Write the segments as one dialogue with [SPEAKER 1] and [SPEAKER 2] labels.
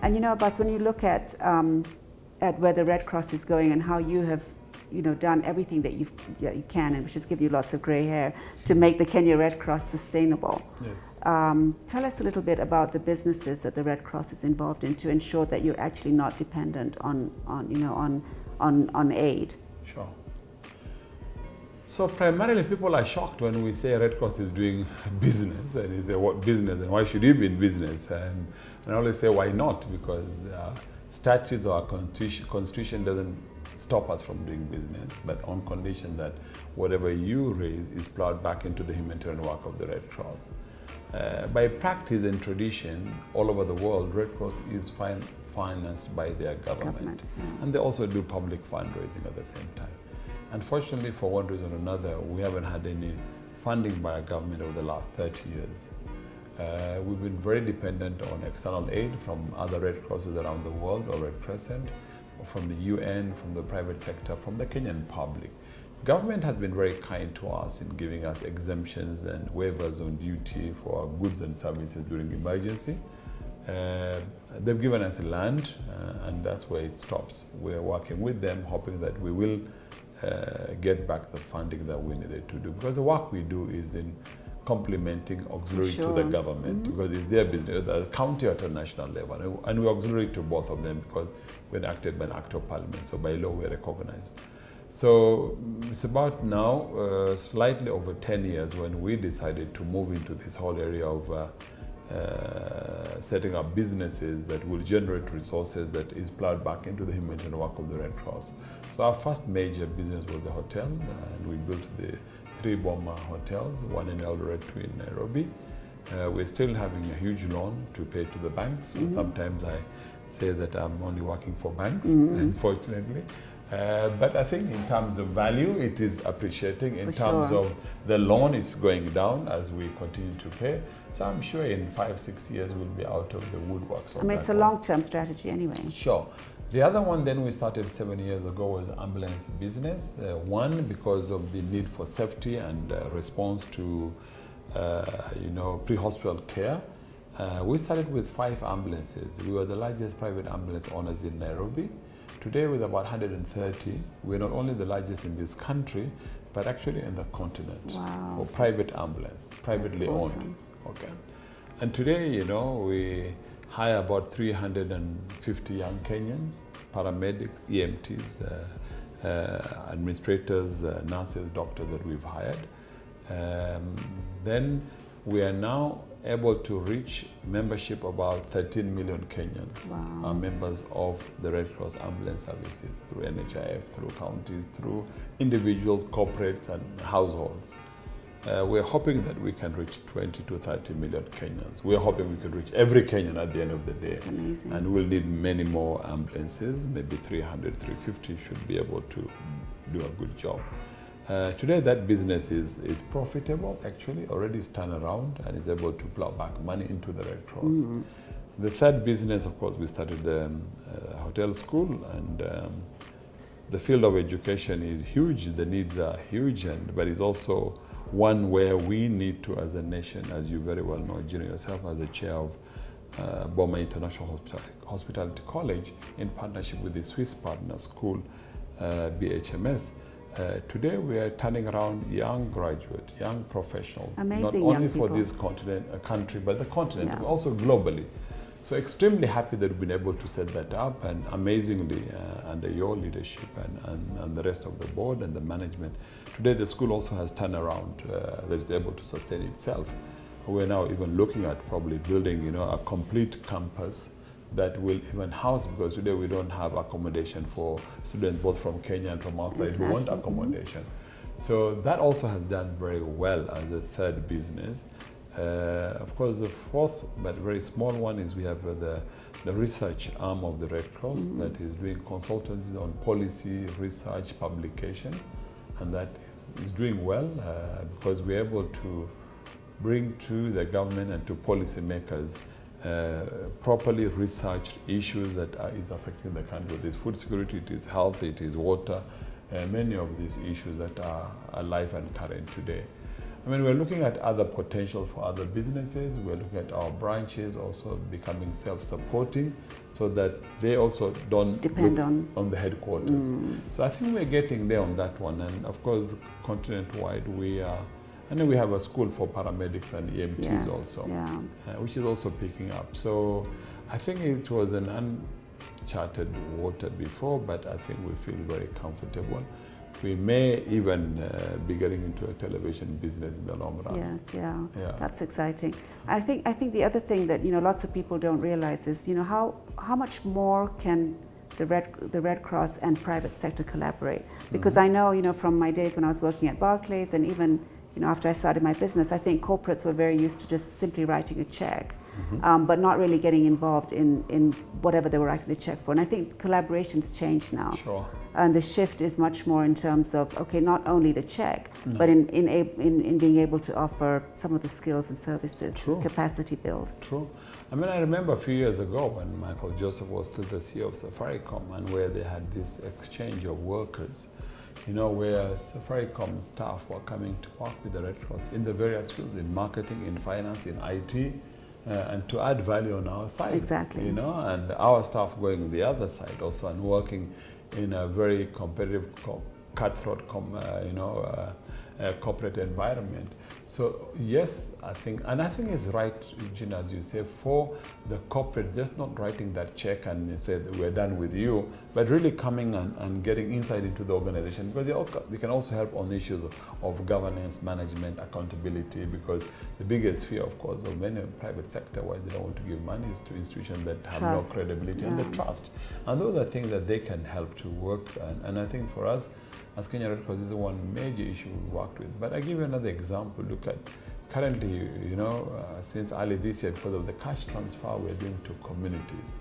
[SPEAKER 1] And Abbas, when you look at where the Red Cross is going and how you have done everything that you can, and which has given you lots of grey hair, to make the Kenya Red Cross sustainable.
[SPEAKER 2] Yes.
[SPEAKER 1] Tell us a little bit about the businesses that the Red Cross is involved in to ensure that you're actually not dependent on aid.
[SPEAKER 2] Sure. So primarily people are shocked when we say Red Cross is doing business, and they say, what business, and why should you be in business? And I always say, why not? Because statutes or our constitution doesn't stop us from doing business, but on condition that whatever you raise is plowed back into the humanitarian work of the Red Cross. By practice and tradition, all over the world, Red Cross is financed by their government. And they also do public fundraising at the same time. Unfortunately, for one reason or another, we haven't had any funding by our government over the last 30 years. We've been very dependent on external aid from other Red Crosses around the world, or Red Crescent, from the UN, from the private sector, from the Kenyan public. Government has been very kind to us in giving us exemptions and waivers on duty for our goods and services during emergency. They've given us land, and that's where it stops. We're working with them, hoping that we will get back the funding that we needed to do. Because the work we do is in complementing auxiliary to the government, because it's their business, at the county or at a national level. And we auxiliary to both of them because we're enacted by an act of parliament, so by law we're recognized. So it's about now slightly over 10 years when we decided to move into this whole area of setting up businesses that will generate resources that is plowed back into the humanitarian work of the Red Cross. So our first major business was the hotel, and we built the 3 Boma hotels, one in Eldoret, 2 in Nairobi. We're still having a huge loan to pay to the banks. So sometimes I say that I'm only working for banks, unfortunately. But I think in terms of value, it is appreciating. In terms of the loan, it's going down as we continue to pay. So I'm sure in 5-6 years, we'll be out of the woodworks.
[SPEAKER 1] I mean, it's a long-term strategy anyway.
[SPEAKER 2] Sure. The other one then we started 7 years ago was ambulance business. One, because of the need for safety and response to, pre-hospital care. We started with 5 ambulances. We were the largest private ambulance owners in Nairobi. Today, with about 130, we're not only the largest in this country, but actually in the continent.
[SPEAKER 1] Wow.
[SPEAKER 2] For private ambulance, privately owned. Okay. And today, we hire about 350 young Kenyans, paramedics, EMTs, administrators, nurses, doctors that we've hired. Then we are now able to reach membership about 13 million Kenyans are members of the Red Cross ambulance services through NHIF, through counties, through individuals, corporates, and households. We're hoping that we can reach 20 to 30 million Kenyans. We're hoping we can reach every Kenyan at the end of the day.
[SPEAKER 1] That's amazing.
[SPEAKER 2] And we'll need many more ambulances, maybe 300, 350 should be able to do a good job. Today that business is profitable, actually, already is turned around and is able to plow back money into the Red Cross. The third business, of course, we started the hotel school, and the field of education is huge, the needs are huge, but it's also one where we need to, as a nation, as you very well know, Gina, yourself as the chair of Boma International Hospitality College, in partnership with the Swiss partner school, BHMS. Today we are turning around young graduates, young professionals,
[SPEAKER 1] amazing,
[SPEAKER 2] not only for this country, but the continent, but also globally. So extremely happy that we've been able to set that up, and amazingly under your leadership and the rest of the board and the management. Today the school also has turned around that is able to sustain itself. We're now even looking at probably building, a complete campus that will even house, because today we don't have accommodation for students both from Kenya and from outside who want accommodation. So that also has done very well as a third business. Of course, the fourth, but very small one, is we have the research arm of the Red Cross that is doing consultancies on policy, research, publication, and that is doing well because we're able to bring to the government and to policymakers properly researched issues that is affecting the country. It is food security, it is health, it is water, many of these issues that are alive and current today. I mean, we're looking at other potential for other businesses. We're looking at our branches also becoming self-supporting so that they also don't
[SPEAKER 1] depend
[SPEAKER 2] look on the headquarters. So I think we're getting there on that one. And of course, continent-wide, and then we have a school for paramedics and EMTs
[SPEAKER 1] Yes,
[SPEAKER 2] also,
[SPEAKER 1] yeah.
[SPEAKER 2] which is also picking up. So I think it was an uncharted water before, but I think we feel very comfortable. We may even be getting into a television business in the long run.
[SPEAKER 1] Yes, yeah.
[SPEAKER 2] Yeah.
[SPEAKER 1] That's exciting. I think the other thing that lots of people don't realize is how much more can the Red Cross and private sector collaborate? Because I know from my days when I was working at Barclays, and even after I started my business, I think corporates were very used to just simply writing a check, but not really getting involved in whatever they were writing the check for. And I think collaboration's changed now.
[SPEAKER 2] Sure.
[SPEAKER 1] And the shift is much more in terms of, okay, not only the check, but in being able to offer some of the skills and services,
[SPEAKER 2] True.
[SPEAKER 1] capacity build.
[SPEAKER 2] True. I mean, I remember a few years ago when Michael Joseph was still the CEO of Safaricom, and where they had this exchange of workers, where Safaricom staff were coming to work with the Red Cross in the various fields, in marketing, in finance, in IT, and to add value on our side.
[SPEAKER 1] Exactly.
[SPEAKER 2] And our staff going on the other side also and working in a very competitive, cutthroat, corporate environment. So yes, I think it's right, Gina, as you say, for the corporate, just not writing that check and say that we're done with you, but really coming and getting insight into the organization, because they can also help on issues of governance, management, accountability, because the biggest fear, of course, of many private sector why they don't want to give money is to institutions that have no credibility and the trust. And those are things that they can help to work. And I think for us, as Kenya Red Cross, this is one major issue we worked with. But I give you another example. Look at currently, since early this year, because of the cash transfer we're doing to communities,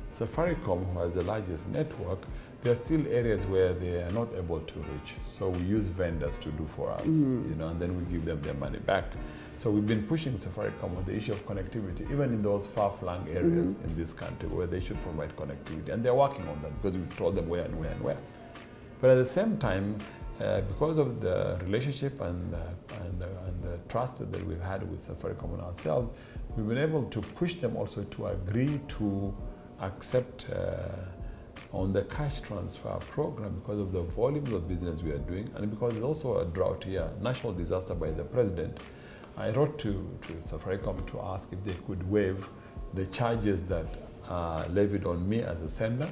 [SPEAKER 2] Safaricom, who has the largest network, there are still areas where they are not able to reach. So we use vendors to do for us, and then we give them their money back. So we've been pushing Safaricom on the issue of connectivity, even in those far-flung areas in this country where they should provide connectivity. And they're working on that because we told them where and where and where. But at the same time, because of the relationship and the trust that we've had with Safaricom and ourselves, we've been able to push them also to agree to accept on the cash transfer program because of the volumes of business we are doing, and because there's also a drought here, national disaster by the president. I wrote to Safaricom to ask if they could waive the charges that are levied on me as a sender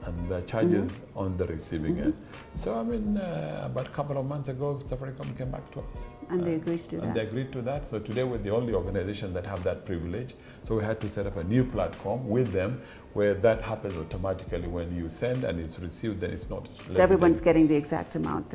[SPEAKER 2] and the charges on the receiving end. So, I mean, about a couple of months ago, Safaricom came back to us.
[SPEAKER 1] And they agreed to do that.
[SPEAKER 2] And they agreed to that. So today we're the only organization that have that privilege. So we had to set up a new platform with them where that happens automatically when you send and it's received, then it's not.
[SPEAKER 1] So everyone's getting the exact amount.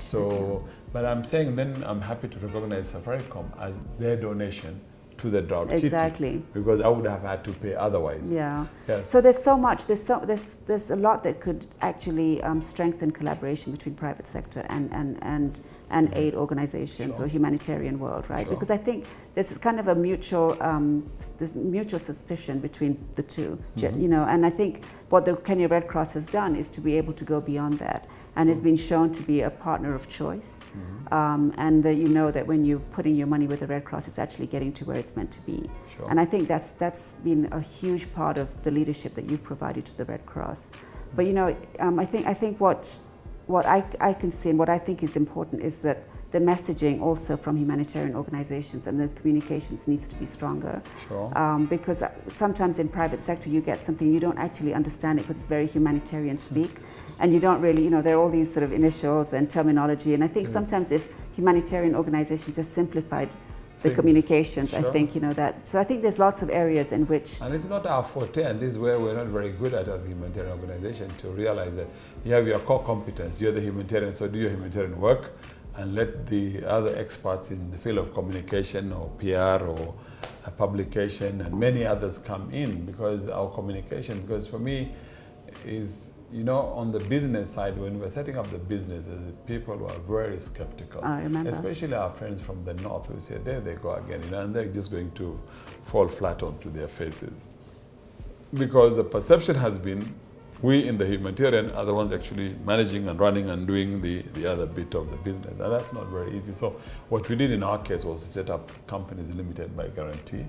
[SPEAKER 2] So, but I'm saying then I'm happy to recognize Safaricom as their donation to the drought
[SPEAKER 1] exactly
[SPEAKER 2] kitty, because I would have had to pay otherwise.
[SPEAKER 1] Yeah.
[SPEAKER 2] Yes.
[SPEAKER 1] So there's so much. There's a lot that could actually strengthen collaboration between private sector and aid organizations or humanitarian world, right? Because I think there's kind of a mutual suspicion between the two, And I think what the Kenya Red Cross has done is to be able to go beyond that, and has been shown to be a partner of choice. And that that when you're putting your money with the Red Cross, it's actually getting to where it's meant to be. And I think that's been a huge part of the leadership that you've provided to the Red Cross. But I think what I can see and what I think is important is that the messaging also from humanitarian organizations and the communications needs to be stronger. Because sometimes in private sector you get something you don't actually understand it because it's very humanitarian speak, and you don't really, there are all these sort of initials and terminology, and I think sometimes if humanitarian organizations just simplified the communications, I think, so I think there's lots of areas in which...
[SPEAKER 2] And it's not our forte, and this is where we're not very good at as a humanitarian organization, to realize that you have your core competence, you're the humanitarian, so do your humanitarian work, and let the other experts in the field of communication or PR or publication and many others come in, because our communication, because for me is, on the business side, when we're setting up the businesses, people were very skeptical.
[SPEAKER 1] I remember.
[SPEAKER 2] Especially our friends from the north who say, there they go again, and they're just going to fall flat onto their faces. Because the perception has been We in the Humanitarian are the ones actually managing and running and doing the other bit of the business. And that's not very easy. So what we did in our case was set up companies limited by guarantee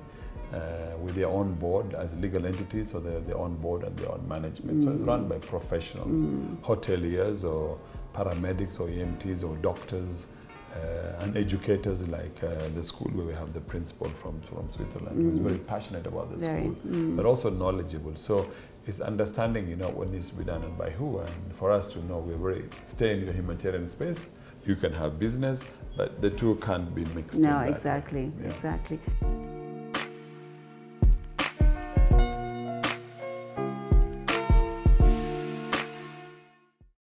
[SPEAKER 2] with their own board as legal entities, so they're their own board and their own management. So it's run by professionals, hoteliers or paramedics or EMTs or doctors and educators like the school where we have the principal from Switzerland who's very passionate about the school, but also knowledgeable. So it's understanding, what needs to be done and by who. And for us to know, stay in your humanitarian space. You can have business, but the two can't be mixed.
[SPEAKER 1] No, exactly, exactly.